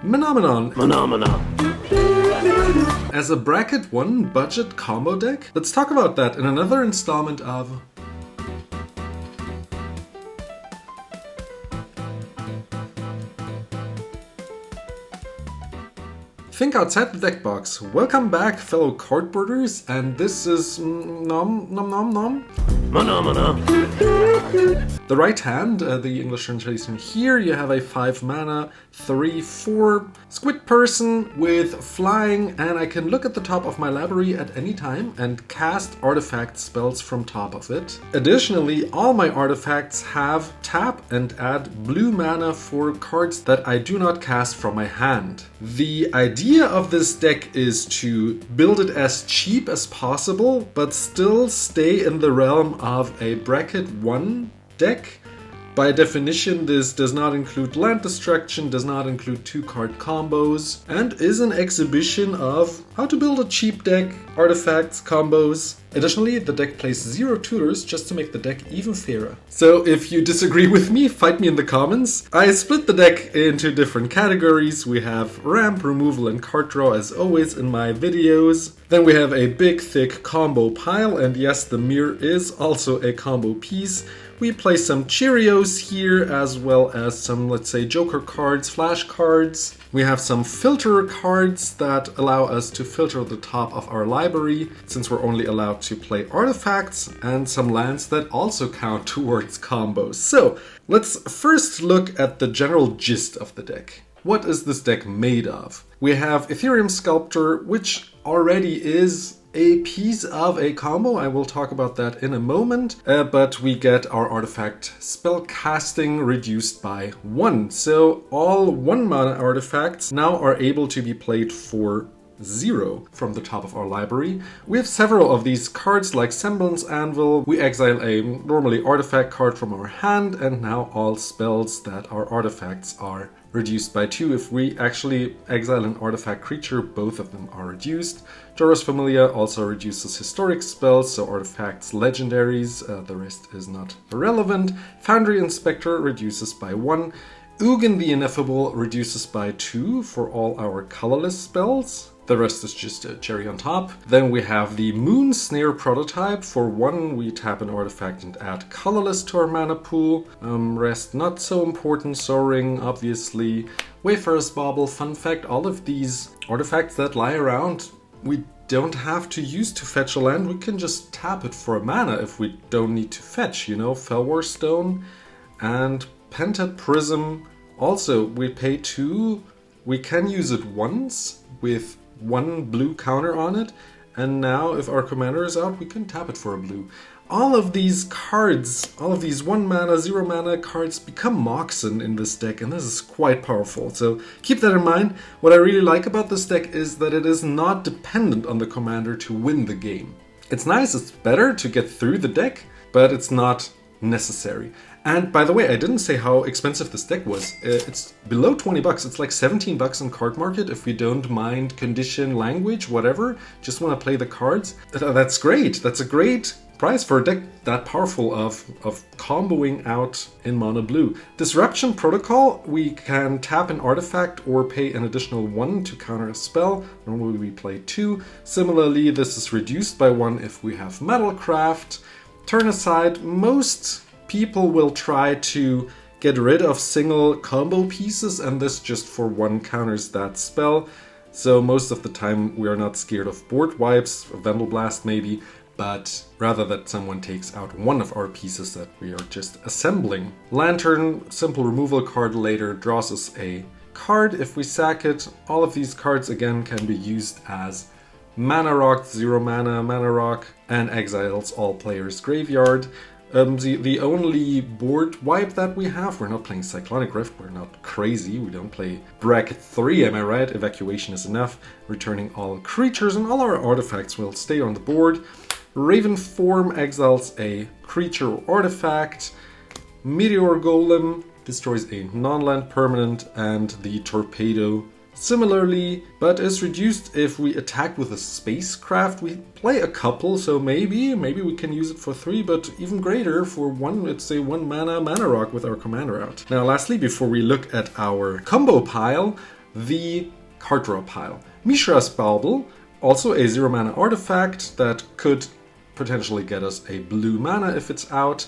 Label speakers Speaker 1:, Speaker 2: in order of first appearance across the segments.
Speaker 1: Phenomenon.
Speaker 2: As a bracket 1 budget combo deck? Let's talk about that in another installment of... Think outside the deck box. Welcome back, fellow cardboarders, and this is nom nom nom nom.
Speaker 1: Phenomena.
Speaker 2: The right hand, the English translation here, you have a 5 mana, 3/4 squid person with flying, and I can look at the top of my library at any time and cast artifact spells from top of it. Additionally, all my artifacts have tap and add blue mana for cards that I do not cast from my hand. The idea of this deck is to build it as cheap as possible, but still stay in the realm of a bracket 1 deck. By definition, this does not include land destruction, does not include 2-card combos, and is an exhibition of how to build a cheap deck, artifacts, combos. Additionally, the deck plays 0 tutors just to make the deck even fairer. So if you disagree with me, fight me in the comments. I split the deck into different categories. We have ramp, removal, and card draw as always in my videos. Then we have a big thick combo pile, and yes, the mirror is also a combo piece. We play some Cheerios here, as well as some, let's say, Joker cards, flash cards. We have some filter cards that allow us to filter the top of our library, since we're only allowed to play artifacts, and some lands that also count towards combos. So let's first look at the general gist of the deck. What is this deck made of? We have Ethereum Sculptor, which already is a piece of a combo. I will talk about that in a moment, but we get our artifact spell casting reduced by 1. So all 1 mana artifacts now are able to be played for 0 from the top of our library. We have several of these cards like Semblance Anvil. We exile a normally artifact card from our hand, and now all spells that are artifacts are reduced by 2. If we actually exile an artifact creature, both of them are reduced. Joros Familia also reduces historic spells, so artifacts, legendaries, the rest is not relevant. Foundry Inspector reduces by 1. Ugin the Ineffable reduces by 2 for all our colorless spells. The rest is just a cherry on top. Then we have the Moon Snare prototype. For 1, we tap an artifact and add colorless to our mana pool. Rest not so important. Soaring, obviously. Wayfarer's Bauble. Fun fact, all of these artifacts that lie around, we don't have to use to fetch a land. We can just tap it for a mana if we don't need to fetch, you know, Felwar Stone and Pentat Prism. Also, we pay 2. We can use it once with 1 blue counter on it, and now if our commander is out, we can tap it for a blue. All of these cards, all of these 1 mana, 0 mana cards become Moxen in this deck, and this is quite powerful, so keep that in mind. What I really like about this deck is that it is not dependent on the commander to win the game. It's nice, it's better to get through the deck, but it's not necessary. And by the way, I didn't say how expensive this deck was. It's below 20 bucks. It's like 17 bucks on Card Market if we don't mind condition, language, whatever. Just want to play the cards. That's great. That's a great price for a deck that powerful of comboing out in mono blue. Disruption Protocol, we can tap an artifact or pay an additional 1 to counter a spell. Normally we play 2. Similarly, this is reduced by 1 if we have Metalcraft. Turn aside, most people will try to get rid of single combo pieces, and this just for 1 counters that spell. So most of the time we are not scared of board wipes, Vandal Blast maybe, but rather that someone takes out 1 of our pieces that we are just assembling. Lantern, simple removal card, later draws us a card. If we sack it, all of these cards again can be used as Mana Rock, 0 mana, Mana Rock, and exiles all players' graveyard. The only board wipe that we have, we're not playing Cyclonic Rift, we're not crazy, we don't play bracket 3, am I right? Evacuation is enough. Returning all creatures and all our artifacts will stay on the board. Raven Form exiles a creature or artifact. Meteor Golem destroys a non-land permanent, and the Torpedo similarly, but is reduced if we attack with a spacecraft. We play a couple, so maybe we can use it for 3, but even greater for 1, let's say 1 mana Mana Rock with our commander out. Now lastly, before we look at our combo pile, the card draw pile. Mishra's Bauble, also a 0 mana artifact that could potentially get us a blue mana if it's out,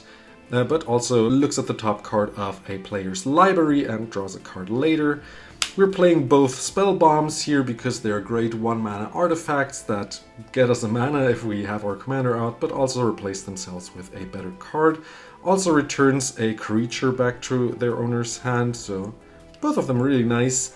Speaker 2: but also looks at the top card of a player's library and draws a card later. We're playing both spell bombs here because they're great 1 mana artifacts that get us a mana if we have our commander out, but also replace themselves with a better card. Also returns a creature back to their owner's hand, so both of them really nice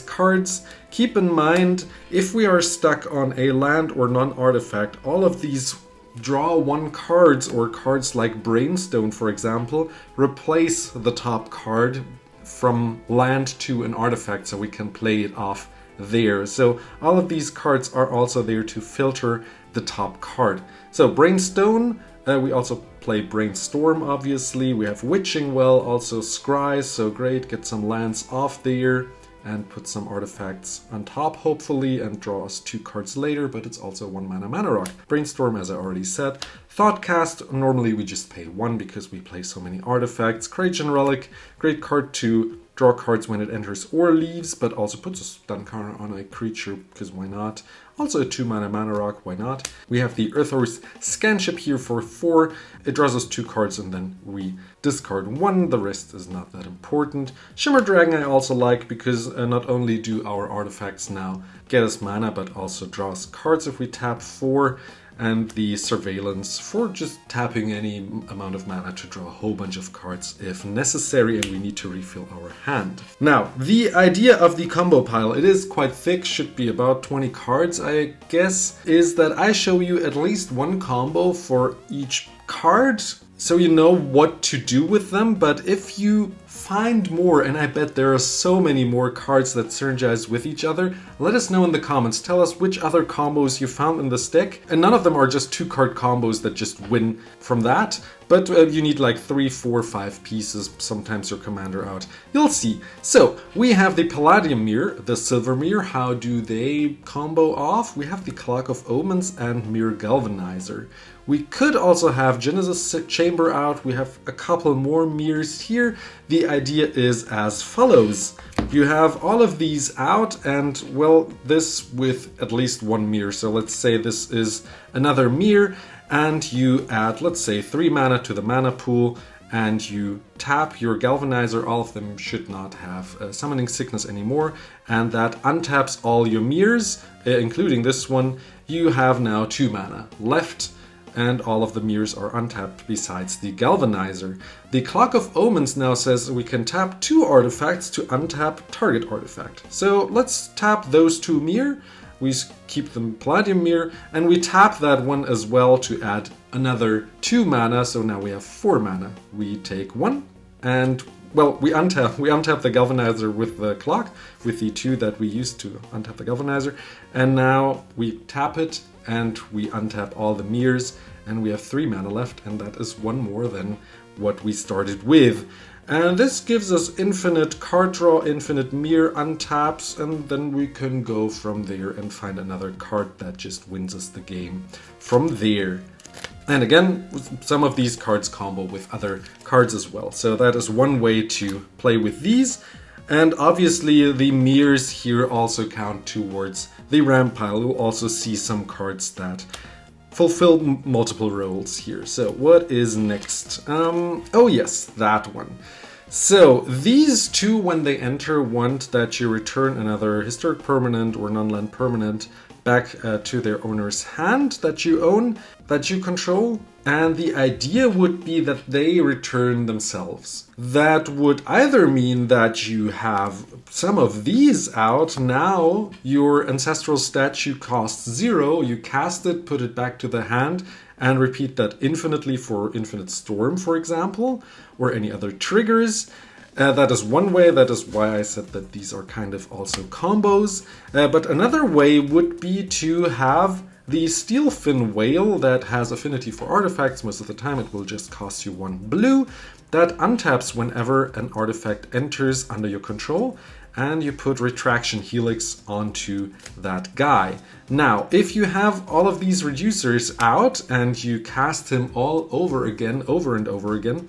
Speaker 2: cards. Keep in mind, if we are stuck on a land or non-artifact, all of these draw 1 cards, or cards like Brainstone for example, replace the top card from land to an artifact so we can play it off there. So all of these cards are also there to filter the top card. So Brainstone, we also play Brainstorm obviously, we have Witching Well, also Scry, so great, get some lands off there and put some artifacts on top hopefully and draw us 2 cards later, but it's also 1 mana rock. Brainstorm, as I already said. Thoughtcast, normally we just pay 1 because we play so many artifacts. Kraken Relic, great card to draw cards when it enters or leaves, but also puts a stun counter on a creature, because why not? Also a 2 mana rock, why not? We have the Earthor's Scanship here for 4. It draws us 2 cards and then we discard 1. The rest is not that important. Shimmer Dragon I also like because not only do our artifacts now get us mana, but also draw us cards if we tap 4. And the Surveillance for just tapping any amount of mana to draw a whole bunch of cards if necessary and we need to refill our hand. Now, the idea of the combo pile, it is quite thick, should be about 20 cards I guess, is that I show you at least 1 combo for each card so you know what to do with them, but if you find more, and I bet there are so many more cards that synergize with each other, let us know in the comments. Tell us which other combos you found in this deck, and none of them are just 2 card combos that just win from that, but you need like 3, 4, 5 pieces, sometimes your commander out. You'll see. So, we have the Palladium Mirror, the Silver Mirror. How do they combo off? We have the Clock of Omens and Mirror Galvanizer. We could also have Genesis Chamber out. We have a couple more mirrors here. The idea is as follows. You have all of these out and, well, this with at least 1 mirror. So let's say this is another mirror and you add, let's say, 3 mana to the mana pool and you tap your Galvanizer. All of them should not have Summoning Sickness anymore, and that untaps all your mirrors, including this one. You have now 2 mana left, and all of the mirrors are untapped besides the Galvanizer. The Clock of Omens now says we can tap 2 artifacts to untap target artifact. So let's tap those 2 mirror, we keep the Palladium Mirror, and we tap that one as well to add another 2 mana, so now we have 4 mana. We take 1, and well, we untap the Galvanizer with the clock, with the 2 that we used to untap the Galvanizer, and now we tap it, and we untap all the mirrors, and we have 3 mana left, and that is 1 more than what we started with. And this gives us infinite card draw, infinite mirror untaps, and then we can go from there and find another card that just wins us the game from there. And again, some of these cards combo with other cards as well. So that is one way to play with these. And obviously the mirrors here also count towards the ramp pile. We'll also see some cards that fulfill multiple roles here. So what is next? Oh yes, that one. So these 2, when they enter, want that you return another historic permanent or non-land permanent back to their owner's hand that you own, that you control. And the idea would be that they return themselves. That would either mean that you have some of these out. Now your ancestral statue costs 0, you cast it, put it back to the hand, and repeat that infinitely for Infinite Storm, for example, or any other triggers. That is one way. That is why I said that these are kind of also combos. But another way would be to have the Steelfin Whale that has affinity for artifacts. Most of the time it will just cost you 1 blue. That untaps whenever an artifact enters under your control, and you put Retraction Helix onto that guy. Now, if you have all of these reducers out and you cast him all over again, over and over again,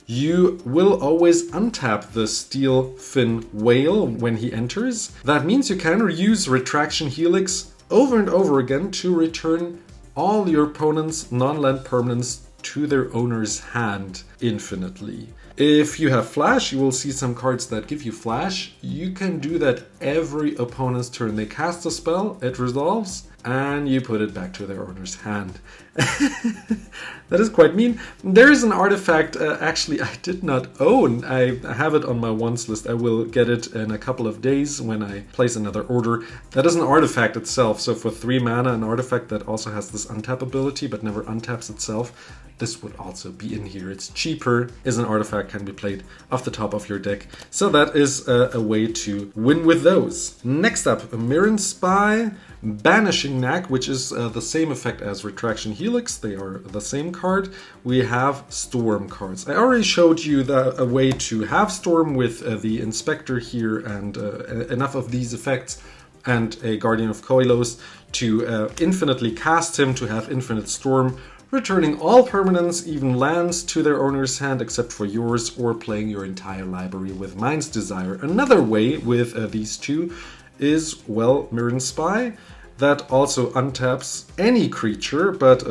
Speaker 2: you will always untap the steel fin whale when he enters. That means you can reuse Retraction Helix over and over again to return all your opponent's non-land permanents to their owner's hand infinitely. If you have flash, you will see some cards that give you flash. You can do that every opponent's turn. They cast a spell, it resolves, and you put it back to their owner's hand. That is quite mean. There is an artifact actually I did not own. I have it on my wants list. I will get it in a couple of days when I place another order. That is an artifact itself. So for 3 mana, an artifact that also has this untap ability but never untaps itself. This would also be in here. It's cheaper, is an artifact, can be played off the top of your deck. So that is a way to win with those. Next up, Mirren Spy, Banishing Knack, which is the same effect as Retraction Helix. They are the same card. We have Storm cards. I already showed you a way to have Storm with the Inspector here and enough of these effects and a Guardian of Koilos to infinitely cast him to have infinite Storm, returning all permanents, even lands, to their owner's hand except for yours, or playing your entire library with Mind's Desire. Another way with these two is, well, Mirren Spy. That also untaps any creature, but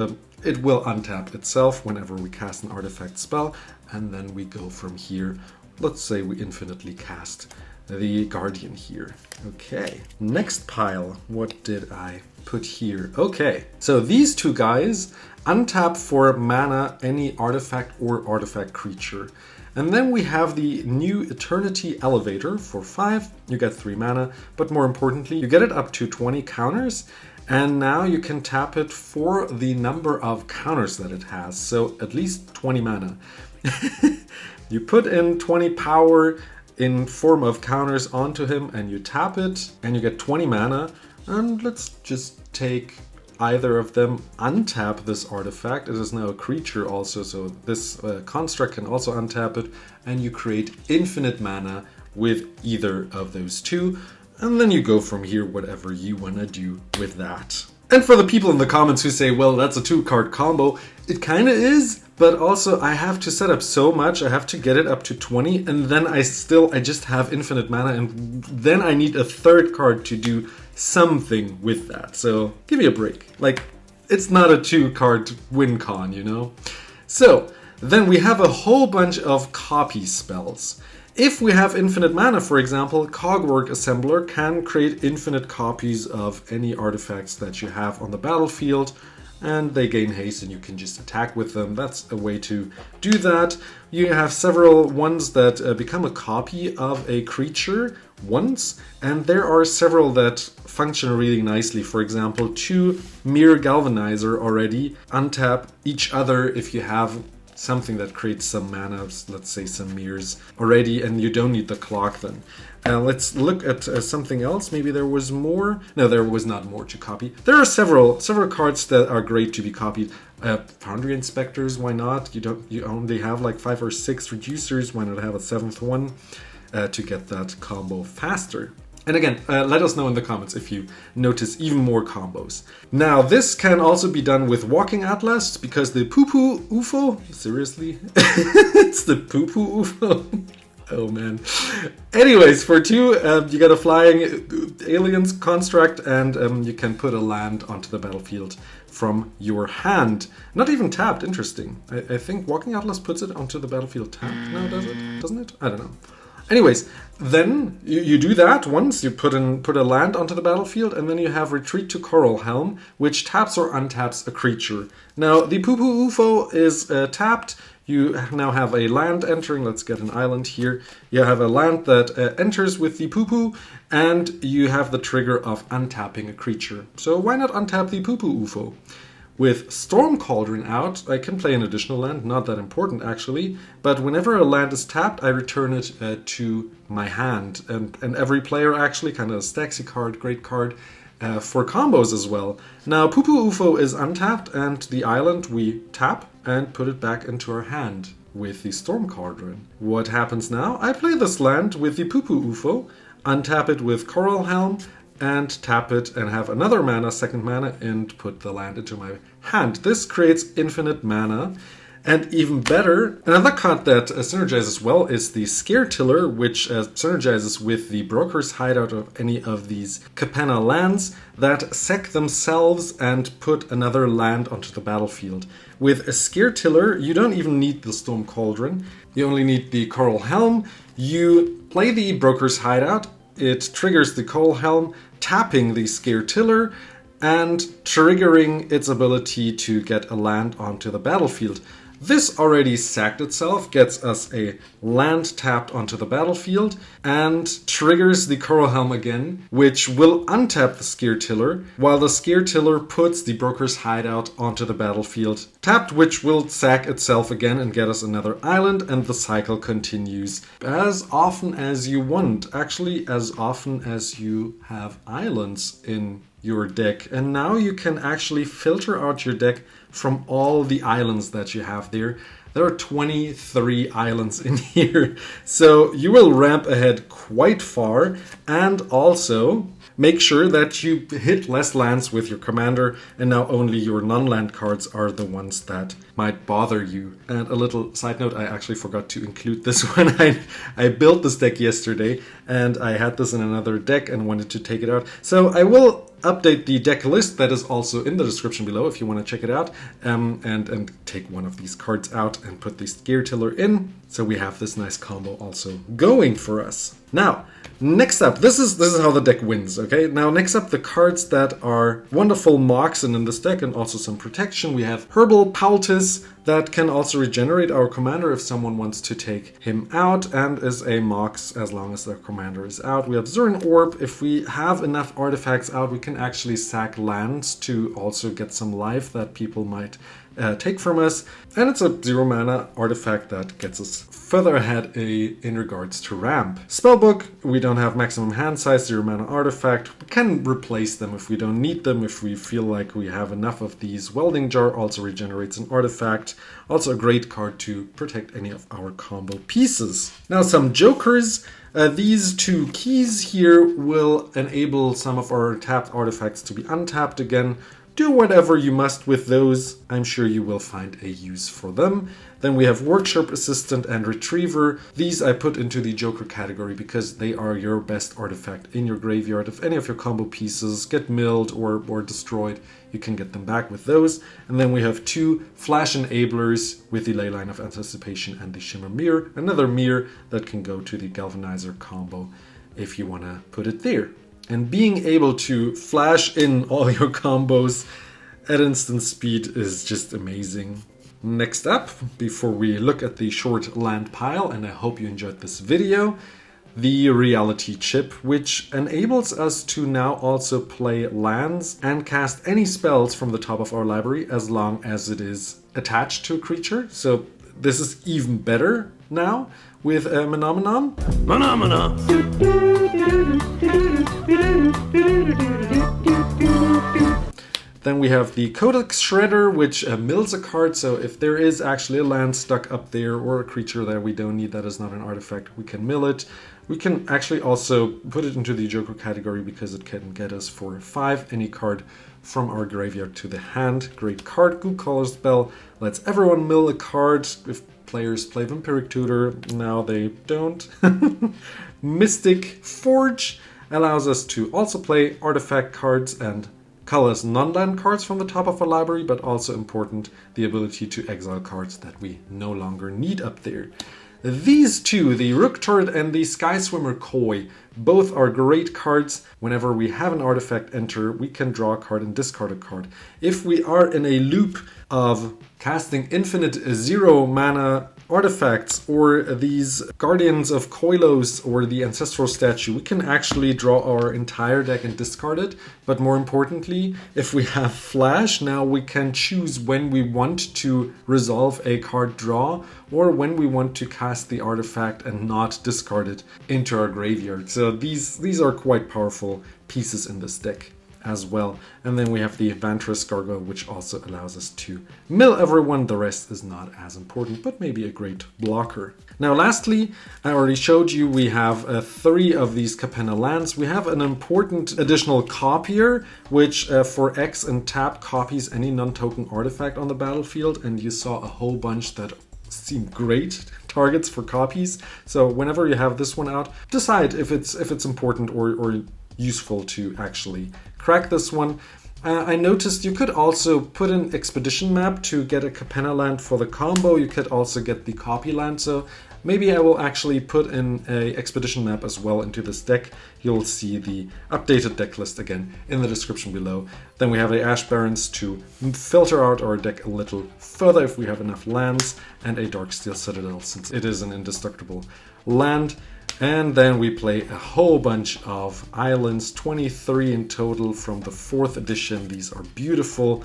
Speaker 2: it will untap itself whenever we cast an artifact spell, and then we go from here. Let's say we infinitely cast the Guardian here. Okay, next pile. What did I put here? Okay, so these two guys untap for mana any artifact or artifact creature. And then we have the new Eternity Elevator for 5. You get 3 mana, but more importantly, you get it up to 20 counters. And now you can tap it for the number of counters that it has. So at least 20 mana. You put in 20 power in form of counters onto him and you tap it and you get 20 mana. And let's just take either of them, untap this artifact. It is now a creature also, so this construct can also untap it, and you create infinite mana with either of those two, and then you go from here whatever you want to do with that. And for the people in the comments who say, well, that's a 2-card combo, it kind of is, but also I have to set up so much, I have to get it up to 20, and then I just have infinite mana, and then I need a 3rd card to do something with that. So give me a break. Like, it's not a 2-card win con, you know? So then we have a whole bunch of copy spells. If we have infinite mana, for example, Cogwork Assembler can create infinite copies of any artifacts that you have on the battlefield, and they gain haste and you can just attack with them. That's a way to do that. You have several ones that become a copy of a creature once, and there are several that function really nicely. For example, 2 Mirror Galvanizer already untap each other if you have something that creates some mana, let's say some mirrors already, and you don't need the clock then. Let's look at something else. Maybe there was more. No, there was not more to copy. There are several cards that are great to be copied. Foundry Inspectors, why not? You only have like 5 or 6 reducers. Why not have a 7th one to get that combo faster? And again, let us know in the comments if you notice even more combos. Now, this can also be done with Walking Atlas, because the Poo-Poo UFO, seriously? It's the Poo-Poo UFO? Oh man. Anyways, for 2, you get a flying aliens construct, and you can put a land onto the battlefield from your hand. Not even tapped, interesting. I think Walking Atlas puts it onto the battlefield tapped now, does it? Doesn't it? I don't know. Anyways, then you do that once, you put a land onto the battlefield, and then you have Retreat to Coral Helm, which taps or untaps a creature. Now, the Poo-Poo UFO is tapped. You now have a land entering. Let's get an island here. You have a land that enters with the Poo-Poo, and you have the trigger of untapping a creature. So why not untap the Poo-Poo UFO? With Storm Cauldron out, I can play an additional land, not that important actually, but whenever a land is tapped, I return it to my hand. And every player actually, kind of a Staxy card, great card, for combos as well. Now, Poo-Poo UFO is untapped, and the island we tap and put it back into our hand with the Storm Cauldron. What happens now? I play this land with the Poo-Poo UFO, untap it with Coral Helm, and tap it and have another mana, 2nd mana, and put the land into my hand. This creates infinite mana. And even better, another card that synergizes well is the Scare Tiller, which synergizes with the Broker's Hideout of any of these Capenna lands that sack themselves and put another land onto the battlefield. With a Scare Tiller, you don't even need the Storm Cauldron. You only need the Coral Helm. You play the Broker's Hideout. It triggers the Coral Helm, tapping the Scare Tiller and triggering its ability to get a land onto the battlefield. This already sacked itself, gets us a land tapped onto the battlefield, and triggers the Coral Helm again, which will untap the Scare Tiller, while the Scare Tiller puts the Broker's Hideout onto the battlefield tapped, which will sack itself again and get us another island, and the cycle continues as often as you want. Actually, as often as you have islands in your deck. And now you can actually filter out your deck from all the islands that you have there. There are 23 islands in here. So you will ramp ahead quite far, and also make sure that you hit less lands with your commander, and now only your non-land cards are the ones that might bother you. And a little side note, I actually forgot to include this when I built this deck yesterday, and I had this in another deck and wanted to take it out. So I will update the deck list that is also in the description below if you want to check it out, and take one of these cards out and put the Scare Tiller in. So we have this nice combo also going for us. Now, next up, this is how the deck wins, okay? Now, next up, the cards that are wonderful Moxen in this deck and also some protection. We have Herbal Poultice that can also regenerate our commander if someone wants to take him out, and is a Mox as long as their commander is out. We have Zurin Orb. If we have enough artifacts out, we can actually sack lands to also get some life that people might take from us. And it's a 0 mana artifact that gets us further ahead in regards to ramp. Spellbook, we don't have maximum hand size, 0 mana artifact. We can replace them if we don't need them, if we feel like we have enough of these. Welding Jar also regenerates an artifact. Also a great card to protect any of our combo pieces. Now some jokers. These two keys here will enable some of our tapped artifacts to be untapped again. Do whatever you must with those. I'm sure you will find a use for them. Then we have Workshop Assistant and Retriever. These I put into the Joker category because they are your best artifact in your graveyard. If any of your combo pieces get milled or destroyed, you can get them back with those. And then we have 2 Flash Enablers with the Leyline of Anticipation and the Shimmer Mirror. Another mirror that can go to the Galvanizer combo if you want to put it there. And being able to flash in all your combos at instant speed is just amazing. Next up, before we look at the short land pile, and I hope you enjoyed this video, the Reality Chip, which enables us to now also play lands and cast any spells from the top of our library as long as it is attached to a creature. So this is even better now with Menomenon. Then we have the Codex Shredder, which mills a card, so if there is actually a land stuck up there or a creature that we don't need that is not an artifact, we can mill it. We can actually also put it into the Joker category because it can get us for 5 any card from our graveyard to the hand. Great card. Goo Color Spell lets everyone mill a card. If players play Vampiric Tutor, now they don't. Mystic Forge allows us to also play artifact cards and colors non-land cards from the top of our library, but also important, the ability to exile cards that we no longer need up there. These two, the Rook Turret and the Sky Swimmer Koi, both are great cards. Whenever we have an artifact enter, we can draw a card and discard a card. If we are in a loop of casting infinite 0 mana artifacts or these Guardians of Koilos or the Ancestral Statue, we can actually draw our entire deck and discard it. But more importantly, if we have Flash, now we can choose when we want to resolve a card draw or when we want to cast the artifact and not discard it into our graveyard. So these are quite powerful pieces in this deck. as well. And then we have the Vantress Gargoyle, which also allows us to mill everyone. The rest is not as important, but maybe a great blocker. Now lastly, I already showed you we have 3 of these Capenna lands. We have an important additional copier, which for X and tap copies any non-token artifact on the battlefield, and you saw a whole bunch that seem great targets for copies. So whenever you have this one out, decide if it's important or useful to actually crack this one. I noticed you could also put an expedition map to get a Capenna land for the combo. You could also get the copy land. So maybe I will actually put in a expedition map as well into this deck. You'll see the updated deck list again in the description below. Then we have the Ash Barrens to filter out our deck a little further if we have enough lands, and a Darksteel Citadel since it is an indestructible land. And then we play a whole bunch of islands, 23 in total from the 4th edition. These are beautiful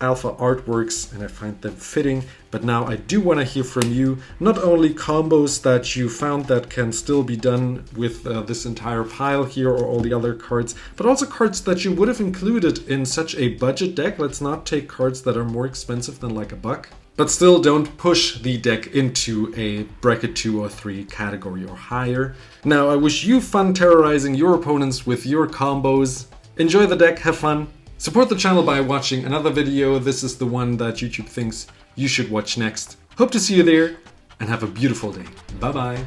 Speaker 2: alpha artworks and I find them fitting. But now I do want to hear from you, not only combos that you found that can still be done with this entire pile here or all the other cards, but also cards that you would have included in such a budget deck. Let's not take cards that are more expensive than like $1. But still don't push the deck into a bracket 2 or 3 category or higher. Now I wish you fun terrorizing your opponents with your combos. Enjoy the deck, have fun. Support the channel by watching another video. This is the one that YouTube thinks you should watch next. Hope to see you there and have a beautiful day. Bye bye.